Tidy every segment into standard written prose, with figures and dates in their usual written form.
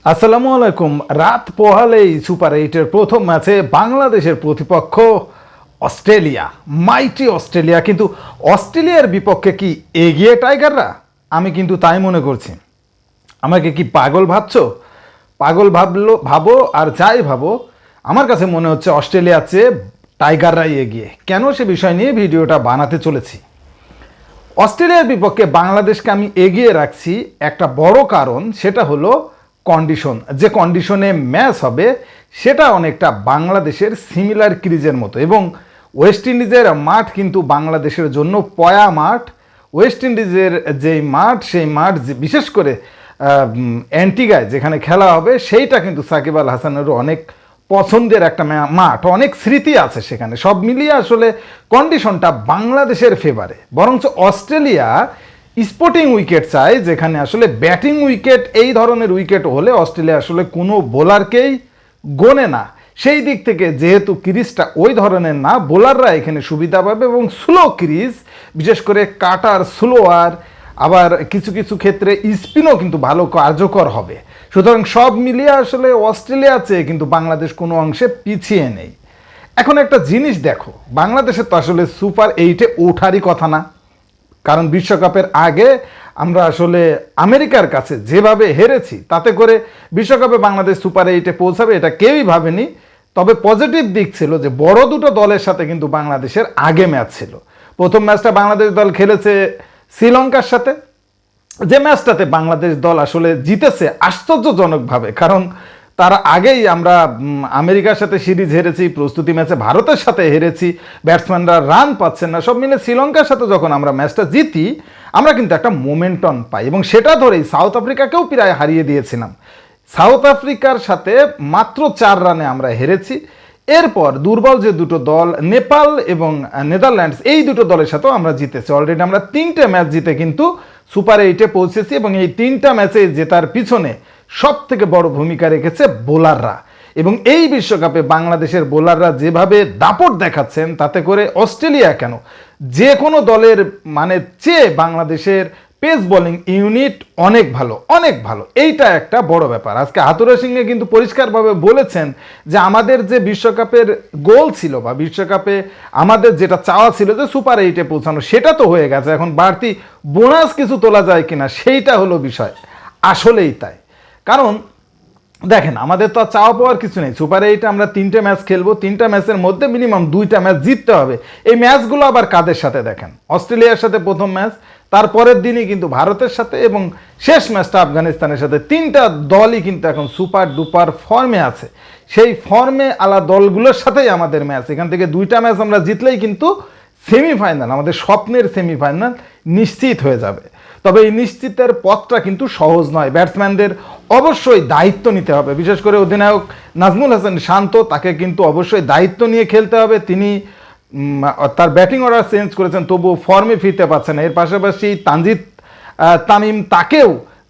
আসসালামু আলাইকুম। রাত পোহালেই সুপার এইটের প্রথম ম্যাচে বাংলাদেশের প্রতিপক্ষ অস্ট্রেলিয়া, মাইটি অস্ট্রেলিয়া। কিন্তু অস্ট্রেলিয়ার বিপক্ষে কি এগিয়ে টাইগাররা? আমি কিন্তু তাই মনে করছি। আমাকে কি পাগল ভাবছো? পাগল ভাবো আর যাই ভাবো, আমার কাছে মনে হচ্ছে অস্ট্রেলিয়ার চেয়ে টাইগাররাই এগিয়ে। কেন, সে বিষয় নিয়ে ভিডিওটা বানাতে চলেছি। অস্ট্রেলিয়ার বিপক্ষে বাংলাদেশকে আমি এগিয়ে রাখছি একটা বড় কারণ, সেটা হলো কন্ডিশন। যে কন্ডিশনে ম্যাচ হবে সেটা অনেকটা বাংলাদেশের সিমিলার ক্রিজের মতো, এবং ওয়েস্ট ইন্ডিজের মাঠ কিন্তু বাংলাদেশের জন্য পয়া মাঠ। ওয়েস্ট ইন্ডিজের যেই মাঠ, সেই মাঠ বিশেষ করে অ্যান্টিগায় যেখানে খেলা হবে, সেইটা কিন্তু সাকিব আল হাসানেরও অনেক পছন্দের একটা মাঠ, অনেক স্মৃতি আছে সেখানে। সব মিলিয়ে আসলে কন্ডিশনটা বাংলাদেশের ফেভারে। বরঞ্চ অস্ট্রেলিয়া স্পোর্টিং উইকেট চায়, যেখানে আসলে ব্যাটিং উইকেট, এই ধরনের উইকেট হলে অস্ট্রেলিয়া আসলে কোনো বোলারকেই গোনে না। সেই দিক থেকে যেহেতু ক্রিজটা ওই ধরনের না, বোলাররা এখানে সুবিধা পাবে, এবং স্লো ক্রিজ, বিশেষ করে কাটার স্লোয়ার, আবার কিছু কিছু ক্ষেত্রে স্পিনও কিন্তু ভালো কার্যকর হবে। সুতরাং সব মিলিয়ে আসলে অস্ট্রেলিয়া চেয়ে কিন্তু বাংলাদেশ কোনো অংশে পিছিয়ে নেই। এখন একটা জিনিস দেখো, বাংলাদেশের তো আসলে সুপার এইটে ওঠারই কথা না, কারণ বিশ্বকাপের আগে আমরা আসলে আমেরিকার কাছে যেভাবে হেরেছি, তাতে করে বিশ্বকাপে বাংলাদেশ সুপার এইটে পৌঁছাবে এটা কেউই ভাবেনি। তবে পজিটিভ দিক ছিল যে বড় দুটো দলের সাথে কিন্তু বাংলাদেশের আগে ম্যাচ ছিল। প্রথম ম্যাচটা বাংলাদেশ দল খেলেছে শ্রীলঙ্কার সাথে, যে ম্যাচটাতে বাংলাদেশ দল আসলে জিতেছে আশ্চর্যজনকভাবে, কারণ তার আগেই আমরা আমেরিকার সাথে সিরিজ হেরেছি, প্রস্তুতি ম্যাচে ভারতের সাথে হেরেছি, ব্যাটসম্যানরা রান পাচ্ছেন না। সব মিলে শ্রীলঙ্কার সাথে যখন আমরা ম্যাচটা জিতি, আমরা কিন্তু একটা মোমেন্টাম পাই, এবং সেটা ধরেই সাউথ আফ্রিকাকেও প্রায় হারিয়ে দিয়েছিলাম। সাউথ আফ্রিকার সাথে মাত্র 4 রানে আমরা হেরেছি। এরপর দুর্বল যে দুটো দল, নেপাল এবং নেদারল্যান্ডস, এই দুটো দলের সাথেও আমরা জিতেছি। অলরেডি আমরা 3টে ম্যাচ জিতে কিন্তু সুপার এইটে পৌঁছেছি, এবং এই 3টা ম্যাচে জেতার পিছনে সব থেকে বড় ভূমিকা রেখেছে বোলাররা। এবং এই বিশ্বকাপে বাংলাদেশের বোলাররা যেভাবে দাপট দেখাচ্ছেন, তাতে করে অস্ট্রেলিয়া কেন, যে কোনো দলের চেয়ে বাংলাদেশের পেস বোলিং ইউনিট অনেক ভালো, অনেক ভালো। এইটা একটা বড় ব্যাপার। আজকে হাতুরা সিংহে কিন্তু পরিষ্কারভাবে বলেছেন যে আমাদের যে বিশ্বকাপের গোল ছিল, বা বিশ্বকাপে আমাদের যেটা চাওয়া ছিল যে সুপার এইটে পৌঁছানো, সেটা তো হয়ে গেছে। এখন বাড়তি বোনাস কিছু তোলা যায় কিনা, সেইটা হলো বিষয়। আসলেই তাই। কারণ দেখেন, আমাদের তো চাওয়া পাওয়ার কিছু নেই। সুপার এইটে আমরা 3টে ম্যাচ খেলবো, 3টা ম্যাচের মধ্যে মিনিমাম 2টা ম্যাচ জিততে হবে। এই ম্যাচগুলো আবার কাদের সাথে দেখেন, অস্ট্রেলিয়ার সাথে প্রথম ম্যাচ, তারপরের দিনই কিন্তু ভারতের সাথে, এবং শেষ ম্যাচটা আফগানিস্তানের সাথে। 3টা দলই কিন্তু এখন সুপার ডুপার ফর্মে আছে। সেই ফর্মে আলা দলগুলোর সাথেই আমাদের ম্যাচ। এখান থেকে 2টা ম্যাচ আমরা জিতলেই কিন্তু সেমিফাইনাল, আমাদের স্বপ্নের সেমিফাইনাল নিশ্চিত হয়ে যাবে। তবে এই নিশ্চিতের পথটা কিন্তু সহজ নয়। ব্যাটসম্যানদের অবশ্যই দায়িত্ব নিতে হবে, বিশেষ করে অধিনায়ক নাজমুল হাসান শান্ত, তাকে কিন্তু অবশ্যই দায়িত্ব নিয়ে খেলতে হবে। তিনি তার ব্যাটিং অর্ডার চেঞ্জ করেছেন, তবুও ফর্মে ফিরতে পারছেন না। এর পাশাপাশি তানজিদ তামিম,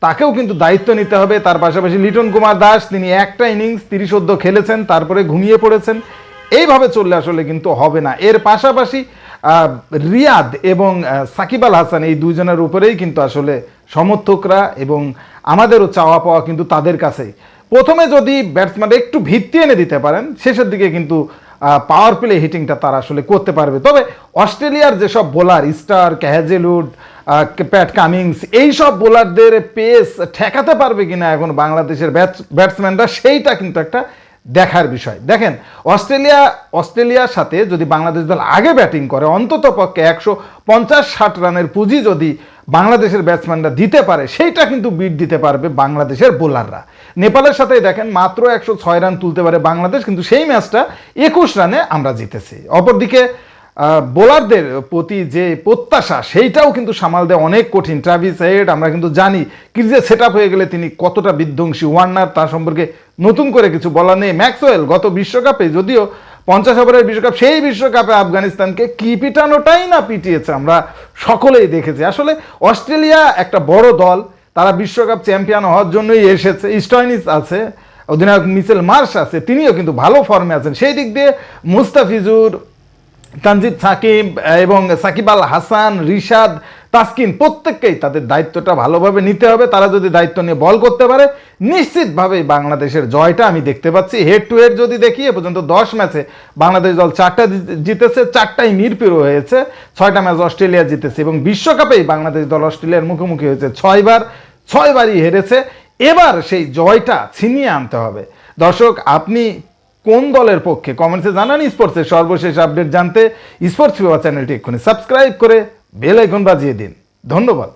তাকেও কিন্তু দায়িত্ব নিতে হবে। তার পাশাপাশি লিটন কুমার দাস, তিনি একটা ইনিংস 30 খেলেছেন, তারপরে ঘুমিয়ে পড়েছেন। এইভাবে চললে আসলে কিন্তু হবে না। এর পাশাপাশি রিয়াদ এবং সাকিব আল হাসান, এই দুইজনের উপরেই কিন্তু আসলে সমর্থকরা এবং আমাদেরও চাওয়া পাওয়া কিন্তু তাদের কাছেই। প্রথমে যদি ব্যাটসম্যান একটু ভিত্তি এনে দিতে পারেন, শেষের দিকে কিন্তু পাওয়ার প্লে হিটিংটা তারা আসলে করতে পারবে। তবে অস্ট্রেলিয়ার যেসব bowler, Starc, Hazlewood, Pat Cummins, এই সব বোলারদের পেস ঠেকাতে পারবে কিনা এখন বাংলাদেশের ব্যাটসম্যানরা, সেইটা কিন্তু একটা দেখার বিষয়। দেখেন, অস্ট্রেলিয়ার সাথে যদি বাংলাদেশ দল আগে ব্যাটিং করে, অন্তত পক্ষে 150-60 রানের পুঁজি যদি বাংলাদেশের ব্যাটসম্যানরা দিতে পারে, সেইটা কিন্তু বিট দিতে পারবে বাংলাদেশের বোলাররা। নেপালের সাথে দেখেন মাত্র 106 রান তুলতে পারে বাংলাদেশ, কিন্তু সেই ম্যাচটা 21 রানে আমরা জিতেছি। অপরদিকে বোলারদের প্রতি যে প্রত্যাশা, সেইটাও কিন্তু সামাল দেওয়া অনেক কঠিন। ট্রাভিস হেড, আমরা কিন্তু জানি ক্রিজে সেট আপ হয়ে গেলে তিনি কতটা বিধ্বংসী। ওয়ার্নার, তার সম্পর্কে নতুন করে কিছু বলা নেই। ম্যাক্সওয়েল গত বিশ্বকাপে, যদিও 50 ওভারের বিশ্বকাপ, সেই বিশ্বকাপে আফগানিস্তানকে কি পিটানোটাই না পিটিয়েছে, আমরা সকলেই দেখেছি। আসলে অস্ট্রেলিয়া একটা বড় দল, তারা বিশ্বকাপ চ্যাম্পিয়ন হওয়ার জন্যই এসেছে। স্টয়নিস আছে, অধিনায়ক মিচেল মার্শ আছে, তিনিও কিন্তু ভালো ফর্মে আছেন। সেই দিক দিয়ে মুস্তাফিজুর, তানজিদ সাকিব এবং সাকিব আল হাসান, রিশাদ, তাসকিন প্রত্যেককেই তাদের দায়িত্বটা ভালোভাবে নিতে হবে। তারা যদি দায়িত্ব নিয়ে বল করতে পারে নিশ্চিতভাবেই বাংলাদেশের জয়টা আমি দেখতে পাচ্ছি। হেড টু হেড যদি দেখি এ পর্যন্ত 10 ম্যাচে বাংলাদেশ দল 4টা জিতেছে, 4টাই নিরপেক্ষ হয়েছে, 6টা ম্যাচ অস্ট্রেলিয়া জিতেছে এবং বিশ্বকাপেই বাংলাদেশ দল অস্ট্রেলিয়ার মুখোমুখি হয়েছে 6বার, 6বারই হেরেছে। এবার সেই জয়টা ছিনিয়ে আনতে হবে। দর্শক, আপনি কোন দলের পক্ষে কমেন্টসে জানান। স্পোর্টসের সর্বশেষ আপডেট জানতে স্পোর্টস ফিভার চ্যানেলটি এক্ষুনি সাবস্ক্রাইব করে বেল আইকন বাজিয়ে দিন। ধন্যবাদ।